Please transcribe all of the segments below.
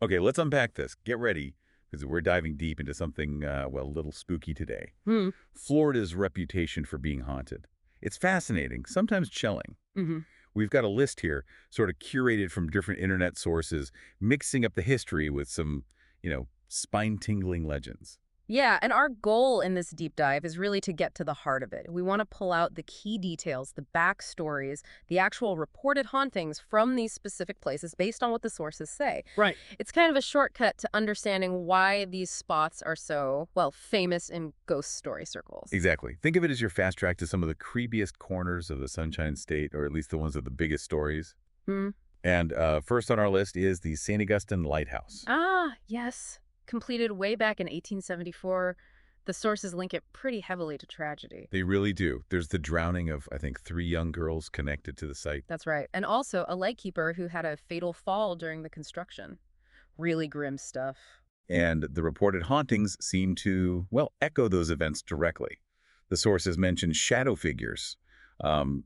Okay, let's unpack this. Get ready, because we're diving deep into something, well, a little spooky today. Hmm. Florida's reputation for being haunted. It's fascinating, sometimes chilling. Hmm. We've got a list here, sort of curated from different internet sources, mixing up the history with some, spine-tingling legends. Yeah, and our goal in this deep dive is really to get to the heart of it. We want to pull out the key details, the backstories, the actual reported hauntings from these specific places based on what the sources say. Right. It's kind of a shortcut to understanding why these spots are so, well, famous in ghost story circles. Exactly. Think of it as your fast track to some of the creepiest corners of the Sunshine State, or at least the ones with the biggest stories. Hmm. And first on our list is the St. Augustine Lighthouse. Ah, yes. Completed way back in 1874. The sources link it pretty heavily to tragedy. They really do. There's the drowning of, I think, 3 young girls connected to the site. That's right. And also a lightkeeper who had a fatal fall during the construction. Really grim stuff. And the reported hauntings seem to, well, echo those events directly. The sources mention shadow figures,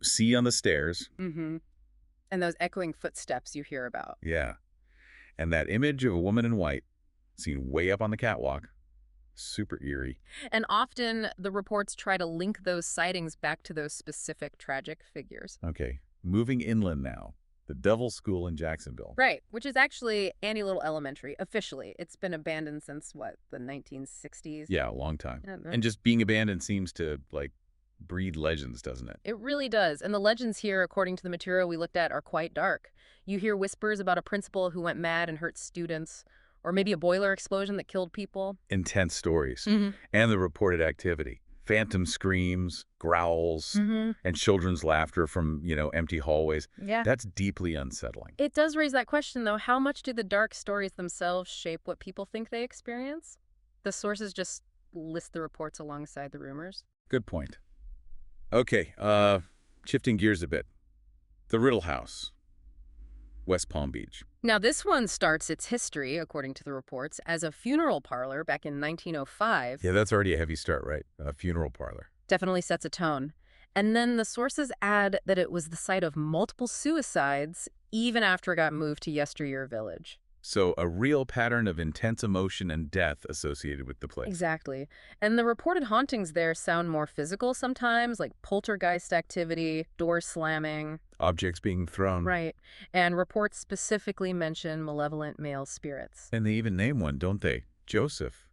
see on the stairs. Mm-hmm. And those echoing footsteps you hear about. Yeah. And that image of a woman in white, seen way up on the catwalk. Super eerie. And often the reports try to link those sightings back to those specific tragic figures. Okay, moving inland now. The Devil School in Jacksonville. Right, which is actually Annie Lytle Elementary, officially. It's been abandoned since, what, the 1960s? Yeah, a long time. Yeah, And just being abandoned seems to, breed legends, doesn't it? it really does. And the legends here, according to the material we looked at, are quite dark. You hear whispers about a principal who went mad and hurt students, or maybe a boiler explosion that killed people. Intense stories. Mm-hmm. And the reported activity. Phantom screams, growls, Mm-hmm. and children's laughter from, empty hallways. Yeah. That's deeply unsettling. It does raise that question, though. How much do the dark stories themselves shape what people think they experience? The sources just list the reports alongside the rumors. Good point. Okay, shifting gears a bit. The Riddle House, West Palm Beach. Now, this one starts its history, according to the reports, as a funeral parlor back in 1905. Yeah, that's already a heavy start, right? A funeral parlor. Definitely sets a tone. And then the sources add that it was the site of multiple suicides, even after it got moved to Yesteryear Village. So a real pattern of intense emotion and death associated with the place. Exactly. And the reported hauntings there sound more physical sometimes, like poltergeist activity, doors slamming. Objects being thrown. Right. And reports specifically mention malevolent male spirits. And they even name one, don't they? Joseph,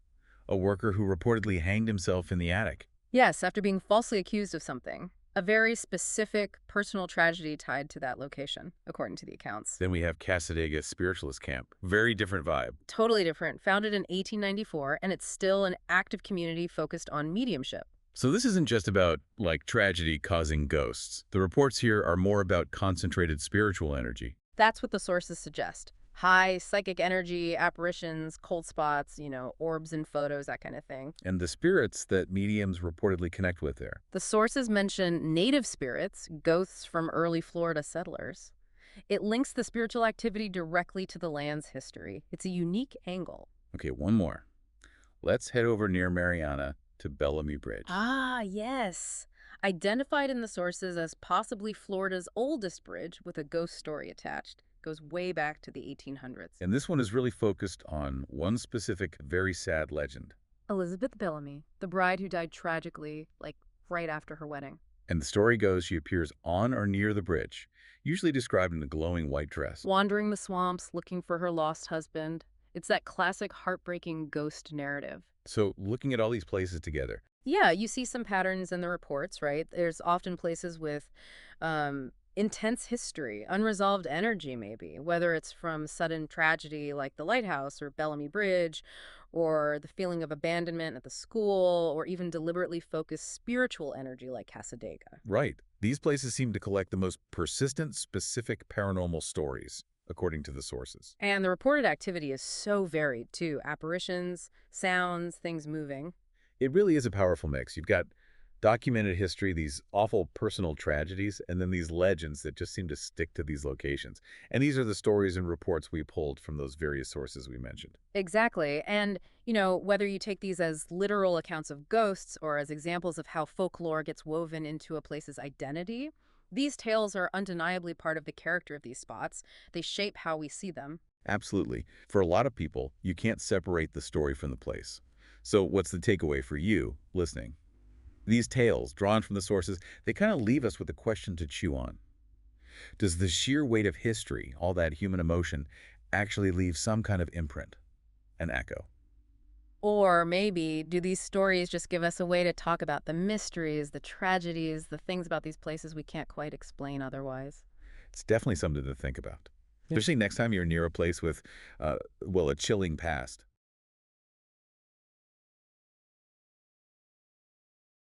a worker who reportedly hanged himself in the attic. Yes, after being falsely accused of something. A very specific personal tragedy tied to that location, according to the accounts. Then we have Casadega Spiritualist Camp. Very different vibe. Totally different. Founded in 1894, and it's still an active community focused on mediumship. So this isn't just about, tragedy causing ghosts. The reports here are more about concentrated spiritual energy. That's what the sources suggest. High psychic energy, apparitions, cold spots, orbs and photos, that kind of thing. And the spirits that mediums reportedly connect with there. The sources mention native spirits, ghosts from early Florida settlers. It links the spiritual activity directly to the land's history. It's a unique angle. Okay, one more. Let's head over near Mariana to Bellamy Bridge. Ah, yes. Identified in the sources as possibly Florida's oldest bridge with a ghost story attached. Goes way back to the 1800s. And this one is really focused on one specific, very sad legend. Elizabeth Bellamy, the bride who died tragically, right after her wedding. And the story goes she appears on or near the bridge, usually described in a glowing white dress. Wandering the swamps, looking for her lost husband. It's that classic heartbreaking ghost narrative. So looking at all these places together. Yeah, you see some patterns in the reports, right? There's often places with intense history, unresolved energy maybe, whether it's from sudden tragedy like the Lighthouse or Bellamy Bridge, or the feeling of abandonment at the school, or even deliberately focused spiritual energy like Casadega. Right. These places seem to collect the most persistent, specific paranormal stories, according to the sources. And the reported activity is so varied too. Apparitions, sounds, things moving. It really is a powerful mix. You've got documented history, these awful personal tragedies, and then these legends that just seem to stick to these locations. And these are the stories and reports we pulled from those various sources we mentioned. Exactly. And, whether you take these as literal accounts of ghosts or as examples of how folklore gets woven into a place's identity, these tales are undeniably part of the character of these spots. They shape how we see them. Absolutely. For a lot of people, you can't separate the story from the place. So what's the takeaway for you listening? These tales, drawn from the sources, they kind of leave us with a question to chew on. Does the sheer weight of history, all that human emotion, actually leave some kind of imprint, an echo? Or maybe do these stories just give us a way to talk about the mysteries, the tragedies, the things about these places we can't quite explain otherwise? It's definitely something to think about, especially next time you're near a place with, well, a chilling past.